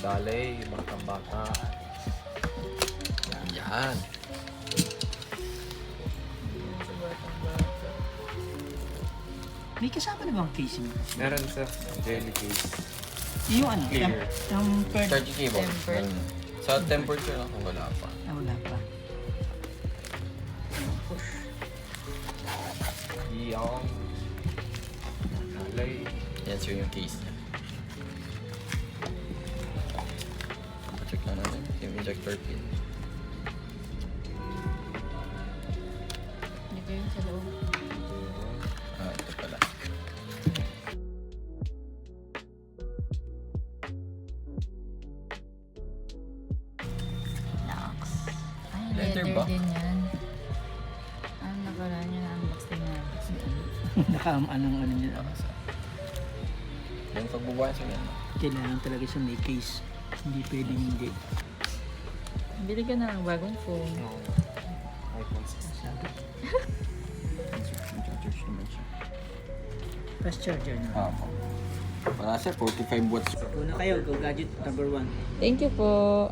dalay, batang bata. Yan. Sa batang bata. May kasama na bang casing? Meron sa jelly case. Yung ano? Clear. Tempered. Charge cable. Tempered. Meron. Sa temperature ako wala pa. Ah, wala pa. Yung dalay. Yan sir yung case niya. Check na natin yung injector pin. Hindi kayo sa loob. Ah, ito pala. Nox. Ay, Leather leather ba? din yan. Ano nakaraan yun? Unbox din na. Anong ano niya. Yung pagbubuhay sa yan. Kailangan talaga siya may case. Hindi pwedeng hindi. Bili ka na ng bagong phone. No. iPhone 6. Charge naman siya. Fast charger na. Opo. Para sa 45 watts. Una kayo, Go Gadget number 1. Thank you po.